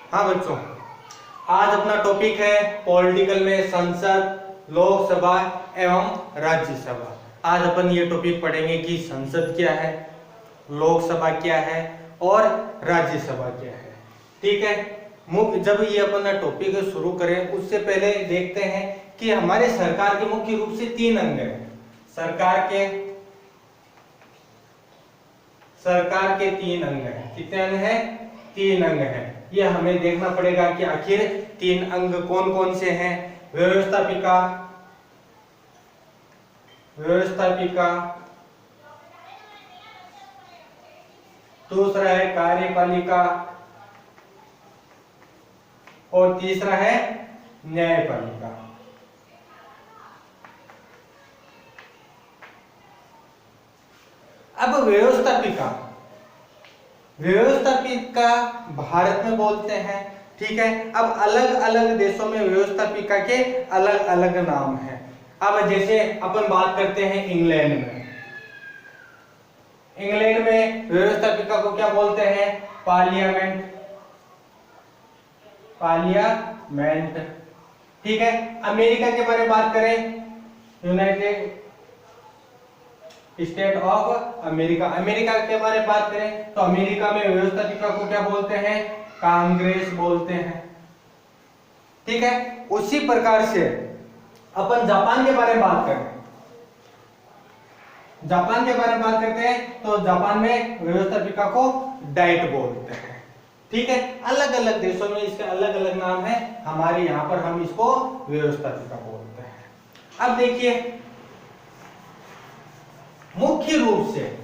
हाँ बच्चों, आज अपना टॉपिक है पॉलिटिकल में संसद, लोकसभा एवं राज्यसभा। आज अपन ये टॉपिक पढ़ेंगे कि संसद क्या है, लोकसभा क्या है और राज्यसभा क्या है। ठीक है, मुख्य जब ये अपना टॉपिक शुरू करें उससे पहले देखते हैं कि हमारे सरकार के मुख्य रूप से 3 अंग हैं। सरकार के 3 अंग हैं। कितने अंग हैं? 3 अंग हैं। ये हमें देखना पड़ेगा कि आखिर 3 अंग कौन कौन से हैं। व्यवस्थापिका, दूसरा है कार्यपालिका और तीसरा है न्यायपालिका। अब व्यवस्थापिका भारत में बोलते हैं। ठीक है, अब अलग अलग देशों में व्यवस्थापिका के अलग अलग नाम हैं। अब जैसे अपन बात करते हैं इंग्लैंड में व्यवस्थापिका को क्या बोलते हैं? पार्लियामेंट। ठीक है, अमेरिका के बारे में बात करें, United state of America. America के बारे में बात करें तो अमेरिका में व्यवस्थापिका को क्या बोलते हैं? कांग्रेस बोलते हैं। ठीक है, उसी प्रकार से अपन जापान के बारे में बात करते हैं तो जापान में व्यवस्थापिका को डाइट बोलते हैं। ठीक है, अलग अलग देशों में इसके अलग अलग नाम है। हमारे यहाँ पर हम इसको व्यवस्थापिका बोलते हैं। अब देखिए, मुख्य रूप से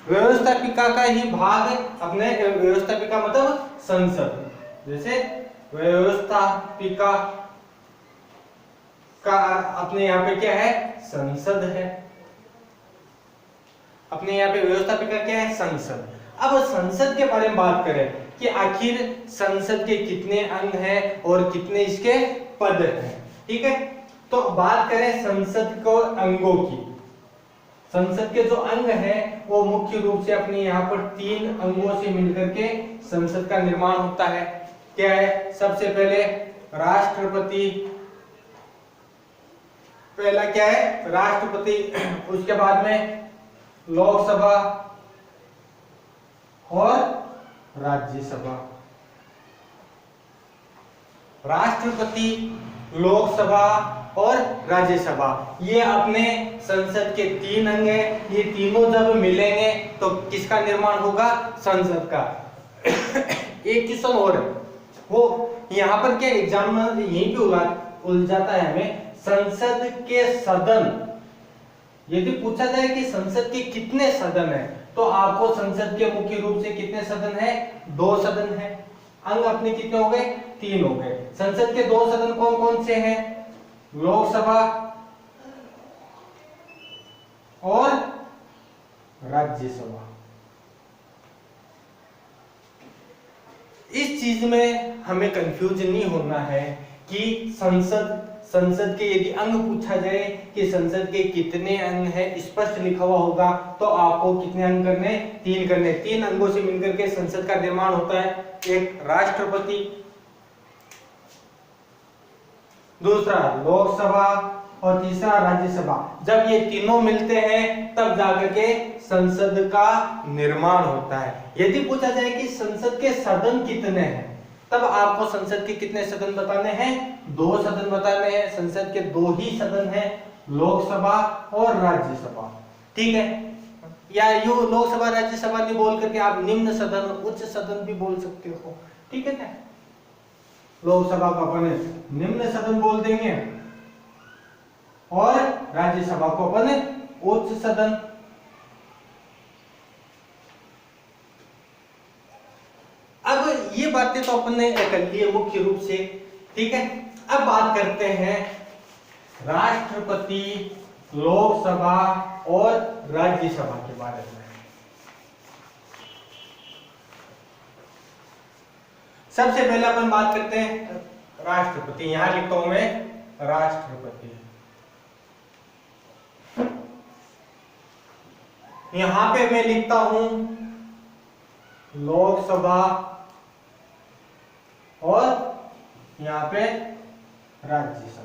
व्यवस्थापिका का ही भाग अपने व्यवस्थापिका मतलब संसद। जैसे व्यवस्थापिका का अपने यहाँ पे क्या है? संसद है। अपने यहाँ पे व्यवस्थापिका क्या है? संसद। अब संसद के बारे में बात करें कि आखिर संसद के कितने अंग हैं और कितने इसके पद हैं। ठीक है, तो बात करें संसद को अंगों की। संसद के जो अंग हैं वो मुख्य रूप से अपने यहाँ पर 3 अंगों से मिलकर के संसद का निर्माण होता है। क्या है? सबसे पहले राष्ट्रपति। पहला क्या है? राष्ट्रपति। उसके बाद में लोकसभा और राज्यसभा। राष्ट्रपति, लोकसभा और राज्यसभा, ये अपने संसद के 3 अंग हैं। ये तीनों जब मिलेंगे तो किसका निर्माण होगा? संसद का। एक क्वेश्चन और है, वो यहाँ पर क्या एग्जाम में यहीं पे उलझाता है हमें। संसद के सदन, यदि पूछा जाए कि संसद के कितने सदन हैं तो आपको संसद के मुख्य रूप से कितने सदन हैं? 2 सदन हैं। अंग अपने कितने हो गए? 3 हो गए। संसद के 2 सदन कौन कौन से हैं? लोकसभा और राज्यसभा। इस चीज में हमें कंफ्यूज नहीं होना है कि संसद के यदि अंग पूछा जाए कि संसद के कितने अंग हैं, स्पष्ट लिखा हुआ होगा तो आपको कितने अंग करने? 3 करने। 3 अंगों से मिलकर के संसद का निर्माण होता है। एक राष्ट्रपति, दूसरा लोकसभा और तीसरा राज्यसभा। जब ये तीनों मिलते हैं तब जाकर के संसद का निर्माण होता है। यदि पूछा जाए कि संसद के सदन कितने हैं तब आपको संसद के कितने सदन बताने हैं? 2 सदन बताने हैं। संसद के 2 ही सदन हैं, लोकसभा और राज्यसभा। ठीक है, या यूं लोकसभा राज्यसभा नहीं बोल करके आप निम्न सदन, उच्च सदन भी बोल सकते हो। ठीक है ना, लोकसभा को अपन निम्न सदन बोल देंगे और राज्यसभा को अपन उच्च सदन। अब ये बातें तो अपन ने कर ली है मुख्य रूप से। ठीक है, अब बात करते हैं राष्ट्रपति, लोकसभा और राज्यसभा के बारे में। सबसे पहले अपन बात करते हैं राष्ट्रपति। यहां लिखता हूं मैं राष्ट्रपति। यहां पे मैं लिखता हूं लोकसभा और यहाँ पे राज्यसभा।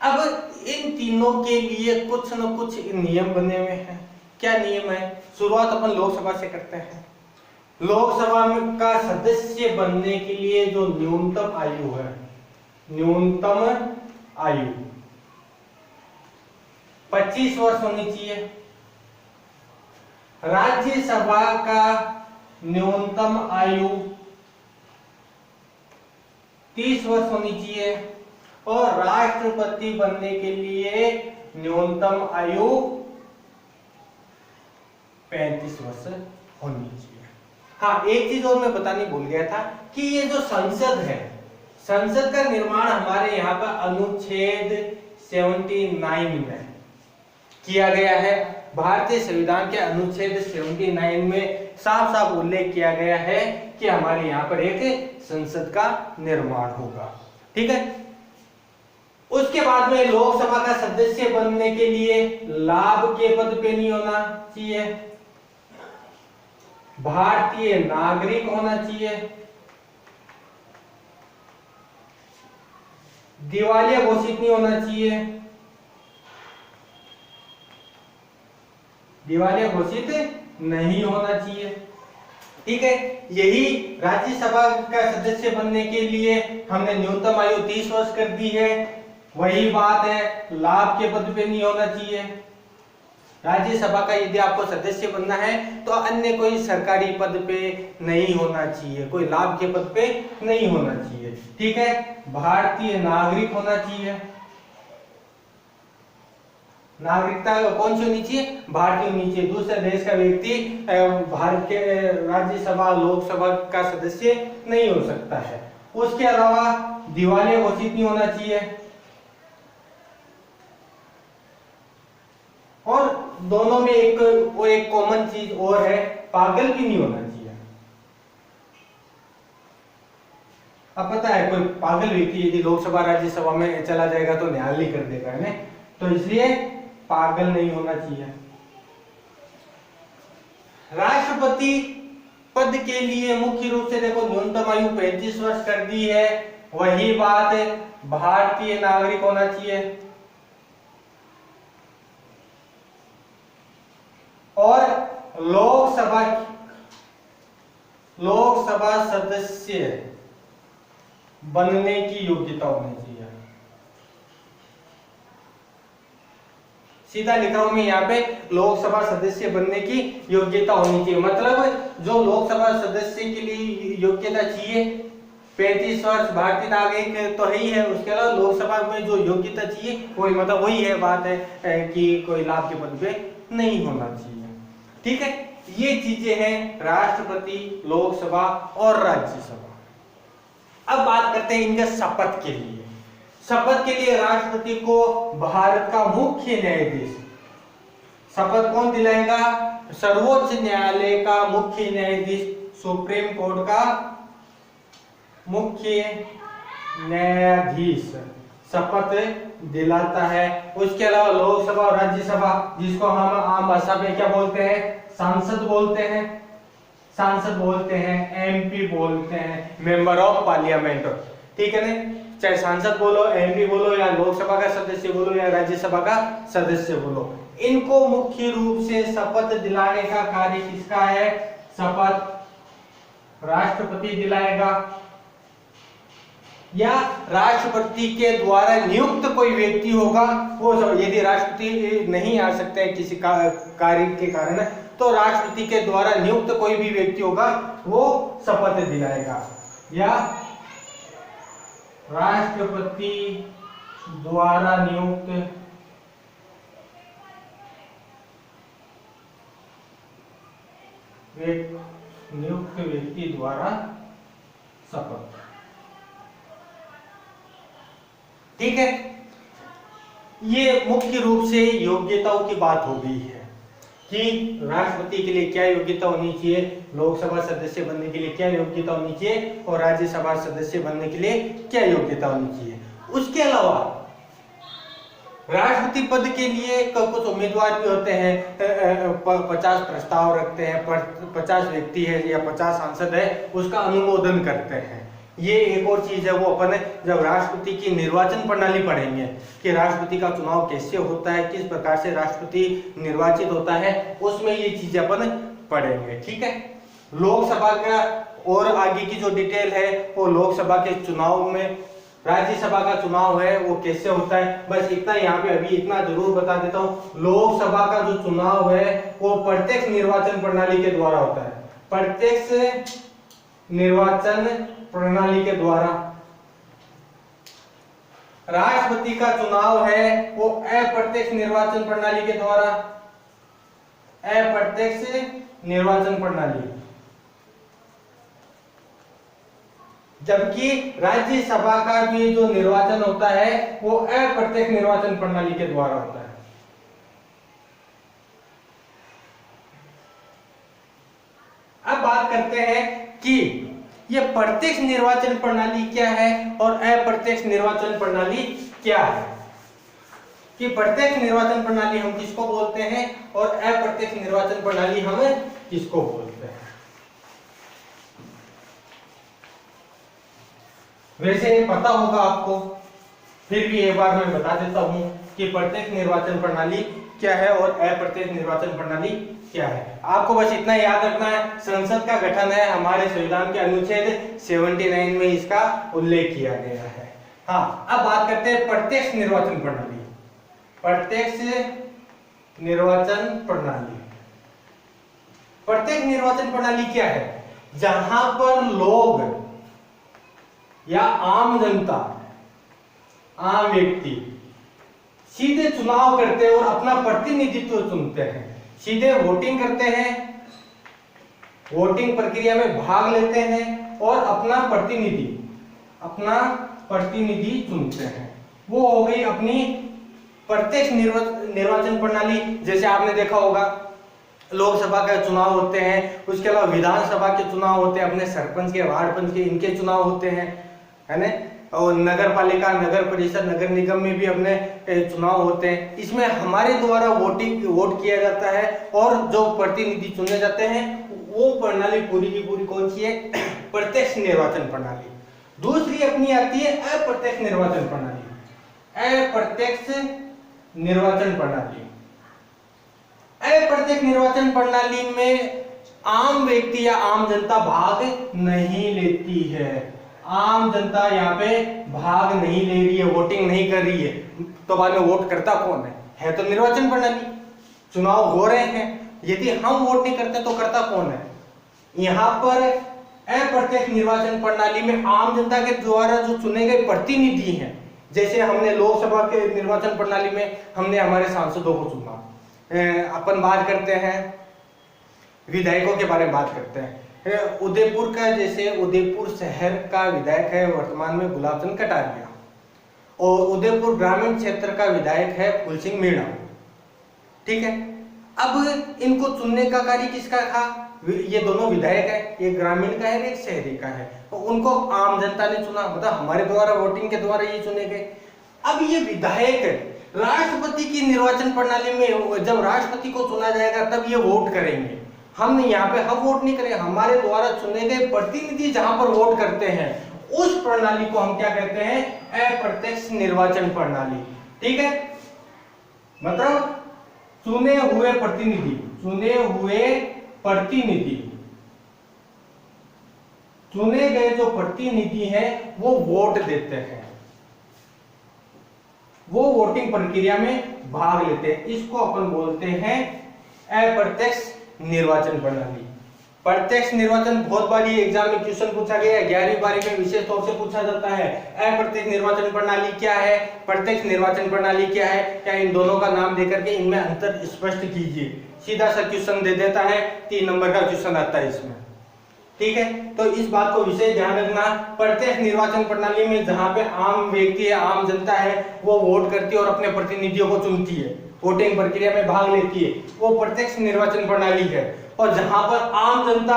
अब इन तीनों के लिए कुछ न कुछ नियम बने हुए हैं। क्या नियम है? शुरुआत अपन लोकसभा से करते हैं। लोकसभा में का सदस्य बनने के लिए जो न्यूनतम आयु है, न्यूनतम आयु 25 वर्ष होनी चाहिए। राज्यसभा का न्यूनतम आयु 30 वर्ष होनी चाहिए और राष्ट्रपति बनने के लिए न्यूनतम आयु 35 वर्ष होनी चाहिए। हाँ, एक चीज और मैं बतानी भूल गया था कि ये जो संसद है, संसद का निर्माण हमारे यहाँ पर अनुच्छेद 79 में किया गया है। भारतीय संविधान के अनुच्छेद 79 में साफ साफ उल्लेख किया गया है कि हमारे यहाँ पर एक संसद का निर्माण होगा। ठीक है। उसके बाद में लोकसभा का सदस्य बनने के लिए लाभ के पद पे नहीं होना चाहिए, भारतीय नागरिक होना चाहिए, दिवालिया घोषित नहीं होना चाहिए, दिवालिया घोषित नहीं होना चाहिए। ठीक है। यही राज्यसभा का सदस्य बनने के लिए हमने न्यूनतम आयु 30 वर्ष कर दी है। वही बात है, लाभ के पद पे नहीं होना चाहिए। राज्यसभा का यदि आपको सदस्य बनना है तो अन्य कोई सरकारी पद पे नहीं होना चाहिए, कोई लाभ के पद पे नहीं होना चाहिए। ठीक है। भारतीय नागरिक होना चाहिए। नागरिकता कौन सी होनी चाहिए? भारतीय होनी चाहिए। दूसरे देश का व्यक्ति भारत के राज्यसभा लोकसभा का सदस्य नहीं हो सकता है। उसके अलावा दिवालिया घोषित नहीं होना चाहिए और दोनों में एक कॉमन चीज और है, पागल भी नहीं होना चाहिए। अब पता है कोई पागल व्यक्ति यदि लोकसभा राज्यसभा में चला जाएगा तो न्यायालय कर देगा है, तो इसलिए पागल नहीं होना चाहिए। राष्ट्रपति पद के लिए मुख्य रूप से देखो न्यूनतम आयु 35 वर्ष कर दी है। वही बात है, भारतीय नागरिक होना चाहिए और लोकसभा सदस्य बनने की योग्यता होनी चाहिए। सीधा लिख रहा हूं मैं यहाँ पे, लोकसभा सदस्य बनने की योग्यता होनी चाहिए। मतलब जो लोकसभा सदस्य के लिए योग्यता चाहिए 35 वर्ष, भारतीय नागरिक तो है ही है, उसके अलावा लोकसभा में जो योग्यता चाहिए वही मतलब वही है बात है कि कोई लाभ के पद पे नहीं होना चाहिए। ठीक है। ये चीजें हैं राष्ट्रपति, लोकसभा और राज्यसभा। अब बात करते हैं इनके शपथ के लिए। शपथ के लिए राष्ट्रपति को भारत का मुख्य न्यायाधीश, शपथ कौन दिलाएगा? सर्वोच्च न्यायालय का मुख्य न्यायाधीश, सुप्रीम कोर्ट का मुख्य न्यायाधीश शपथ दिलाता है। उसके अलावा लोकसभा और राज्यसभा, जिसको हम आम भाषा में क्या बोलते हैं? सांसद बोलते हैं, सांसद बोलते हैं, एमपी बोलते हैं, मेंबर ऑफ पार्लियामेंट। ठीक है ना? चाहे सांसद बोलो, एमपी बोलो, या लोकसभा का सदस्य बोलो, या राज्यसभा का सदस्य बोलो, इनको मुख्य रूप से शपथ दिलाने का कार्य किसका है? शपथ राष्ट्रपति दिलाएगा या राष्ट्रपति के द्वारा नियुक्त कोई व्यक्ति होगा वो। यदि राष्ट्रपति नहीं आ सकते हैं किसी कार्य के कारण, तो राष्ट्रपति के द्वारा नियुक्त कोई भी व्यक्ति होगा वो शपथ दिलाएगा, या राष्ट्रपति द्वारा नियुक्त व्यक्ति द्वारा शपथ। ठीक है। ये मुख्य रूप से योग्यताओं की बात हो गई है कि राष्ट्रपति के लिए क्या योग्यता होनी चाहिए, लोकसभा सदस्य बनने के लिए क्या योग्यता होनी चाहिए और राज्यसभा सदस्य बनने के लिए क्या योग्यता होनी चाहिए। उसके अलावा राष्ट्रपति पद के लिए कुछ उम्मीदवार भी होते हैं, 50 प्रस्ताव रखते हैं, 50 व्यक्ति है या 50 सांसद है, उसका अनुमोदन करते हैं। ये एक और चीज है, वो अपन जब राष्ट्रपति की निर्वाचन प्रणाली पढ़ेंगे कि राष्ट्रपति का चुनाव कैसे होता है, किस प्रकार से राष्ट्रपति निर्वाचित होता है, उसमें ये चीजें अपन पढ़ेंगे। ठीक है, लोकसभा का और आगे की जो डिटेल है वो लोकसभा के चुनाव में, राज्यसभा का चुनाव है वो कैसे होता है, बस इतना यहाँ पे अभी इतना जरूर बता देता हूँ। लोकसभा का जो चुनाव है वो प्रत्यक्ष निर्वाचन प्रणाली के द्वारा होता है, प्रत्यक्ष निर्वाचन प्रणाली के द्वारा। राष्ट्रपति का चुनाव है वो अप्रत्यक्ष निर्वाचन प्रणाली के द्वारा, अप्रत्यक्ष निर्वाचन प्रणाली। जबकि राज्यसभा का भी जो निर्वाचन होता है वो अप्रत्यक्ष निर्वाचन प्रणाली के द्वारा होता है। अब बात करते हैं कि ये प्रत्यक्ष निर्वाचन प्रणाली क्या है और अप्रत्यक्ष निर्वाचन प्रणाली क्या है, कि प्रत्यक्ष निर्वाचन प्रणाली हम किसको बोलते हैं और अप्रत्यक्ष निर्वाचन प्रणाली हम किसको बोलते हैं। वैसे पता होगा आपको, फिर भी एक बार मैं बता देता हूं कि प्रत्यक्ष निर्वाचन प्रणाली क्या है और अप्रत्यक्ष निर्वाचन प्रणाली क्या है। आपको बस इतना याद रखना है, संसद का गठन है हमारे संविधान के अनुच्छेद 79 में इसका उल्लेख किया गया है। हाँ, अब बात करते हैं प्रत्यक्ष निर्वाचन प्रणाली। प्रत्यक्ष निर्वाचन प्रणाली, प्रत्यक्ष निर्वाचन प्रणाली क्या है? जहां पर लोग या आम जनता, आम व्यक्ति सीधे चुनाव करते हैं और अपना प्रतिनिधित्व चुनते हैं, सीधे वोटिंग करते हैं, वोटिंग प्रक्रिया में भाग लेते हैं और अपना प्रतिनिधि चुनते हैं। वो हो गई अपनी प्रत्यक्ष निर्वाचन प्रणाली। जैसे आपने देखा होगा लोकसभा के चुनाव होते हैं, उसके अलावा विधानसभा के चुनाव होते हैं, अपने सरपंच के, वार्ड पंच के, इनके चुनाव होते हैं, है ना। और नगर पालिका, नगर परिषद, नगर निगम में भी अपने चुनाव होते हैं। इसमें हमारे द्वारा वोट किया जाता है और जो प्रतिनिधि चुने जाते हैं, वो प्रणाली पूरी की पूरी कौन सी है? प्रत्यक्ष निर्वाचन प्रणाली। दूसरी अपनी आती है अप्रत्यक्ष निर्वाचन प्रणाली। अप्रत्यक्ष निर्वाचन प्रणाली, अप्रत्यक्ष निर्वाचन प्रणाली में आम व्यक्ति या आम जनता भाग नहीं लेती है। आम जनता यहाँ पे भाग नहीं ले रही है, वोटिंग नहीं कर रही है, तो बाद में वोट करता कौन है? तो निर्वाचन प्रणाली, चुनाव हो रहे हैं, यदि हम वोट नहीं करते तो करता कौन है? यहाँ पर अप्रत्यक्ष निर्वाचन प्रणाली में आम जनता के द्वारा जो चुने गए प्रतिनिधि हैं, जैसे हमने लोकसभा के निर्वाचन प्रणाली में हमने हमारे सांसदों को चुना। अपन बात करते हैं विधायकों के बारे में बात करते हैं। उदयपुर का, जैसे उदयपुर शहर का विधायक है वर्तमान में गुलाबचंद कटारिया, और उदयपुर ग्रामीण क्षेत्र का विधायक है फूल सिंह मीणा। ठीक है, अब इनको चुनने का कार्य किसका था? ये दोनों विधायक है, एक ग्रामीण का है एक शहरी का है, तो उनको आम जनता ने चुना, मतलब हमारे द्वारा वोटिंग के द्वारा ये चुने गए। अब ये विधायक राष्ट्रपति की निर्वाचन प्रणाली में जब राष्ट्रपति को चुना जाएगा तब ये वोट करेंगे। हम यहाँ पे हम वोट नहीं करेंगे, हमारे द्वारा चुने गए प्रतिनिधि जहां पर वोट करते हैं उस प्रणाली को हम क्या कहते हैं? अप्रत्यक्ष निर्वाचन प्रणाली। ठीक है, मतलब चुने हुए प्रतिनिधि, चुने गए जो प्रतिनिधि हैं वो वोट देते हैं, वो वोटिंग प्रक्रिया में भाग लेते हैं। इसको अपन बोलते हैं अप्रत्यक्ष निर्वाचन प्रणाली। प्रत्यक्ष निर्वाचन बहुत बार ये एग्जाम में क्वेश्चन पूछा गया है, 11वीं बारी में विशेष तौर से पूछा जाता है। अप्रत्यक्ष निर्वाचन प्रणाली क्या है, प्रत्यक्ष निर्वाचन प्रणाली क्या है, क्या इन दोनों का नाम देकर के इनमें अंतर स्पष्ट कीजिए। सीधा सा क्वेश्चन दे देता है, 3 नंबर का क्वेश्चन आता है इसमें। ठीक है, तो इस बात को विशेष ध्यान रखना। प्रत्यक्ष निर्वाचन प्रणाली में जहां पे आम व्यक्ति है, आम जनता है, वो वोट करती है और अपने प्रतिनिधियों को चुनती है, वोटिंग प्रक्रिया में भाग लेती है, वो प्रत्यक्ष निर्वाचन प्रणाली है। और जहां पर आम जनता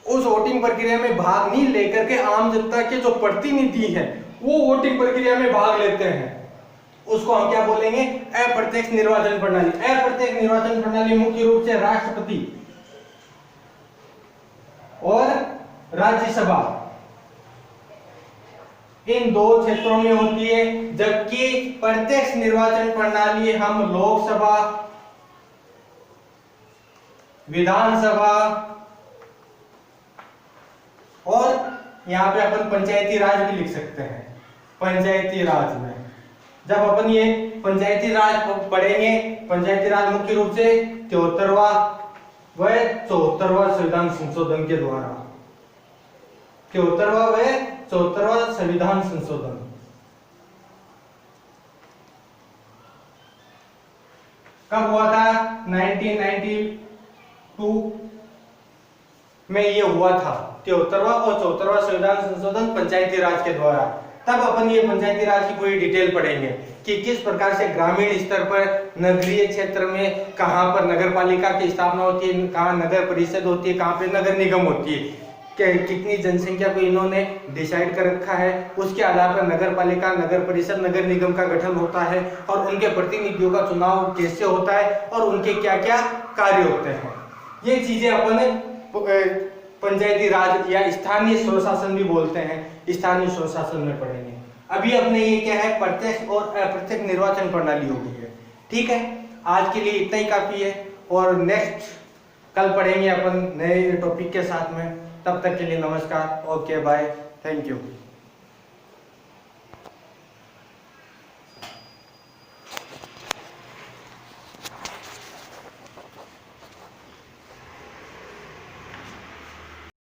उस वोटिंग प्रक्रिया में भाग नहीं लेकर के आम जनता के जो प्रतिनिधि हैं वो वोटिंग प्रक्रिया में भाग लेते हैं, उसको हम क्या बोलेंगे? अप्रत्यक्ष निर्वाचन प्रणाली। अप्रत्यक्ष निर्वाचन प्रणाली मुख्य रूप से राष्ट्रपति और राज्यसभा इन दो क्षेत्रों में होती है, जबकि प्रत्यक्ष निर्वाचन प्रणाली हम लोकसभा, विधानसभा और यहां पे अपन पंचायती राज भी लिख सकते हैं। पंचायती राज में जब अपन ये पंचायती राज पढ़ेंगे, पंचायती राज मुख्य रूप से 73वां व 74वां संविधान संशोधन के द्वारा, 73वां व 74वां संविधान संशोधन कब हुआ था? 1992 में ये हुआ था। 73वां और 74वां संविधान संशोधन पंचायती राज के द्वारा। तब अपन ये पंचायती राज की पूरी डिटेल पढ़ेंगे कि किस प्रकार से ग्रामीण स्तर पर, नगरीय क्षेत्र में कहां पर नगर पालिका की स्थापना होती है, कहां नगर परिषद होती है, कहां पे नगर निगम होती है, कितनी जनसंख्या को इन्होंने डिसाइड कर रखा है, उसके आधार पर नगर पालिका, नगर परिषद, नगर निगम का गठन होता है और उनके प्रतिनिधियों का चुनाव कैसे होता है और उनके क्या क्या कार्य होते हैं। ये चीजें अपन पंचायती राज या स्थानीय स्वशासन भी बोलते हैं, स्थानीय स्वशासन में पढ़ेंगे। अभी अपने ये क्या है? प्रत्यक्ष और अप्रत्यक्ष निर्वाचन प्रणाली हो गई है। ठीक है, आज के लिए इतना ही काफी है और नेक्स्ट कल पढ़ेंगे अपन नए टॉपिक के साथ में। तब तक के लिए नमस्कार, ओके बाय, थैंक यू।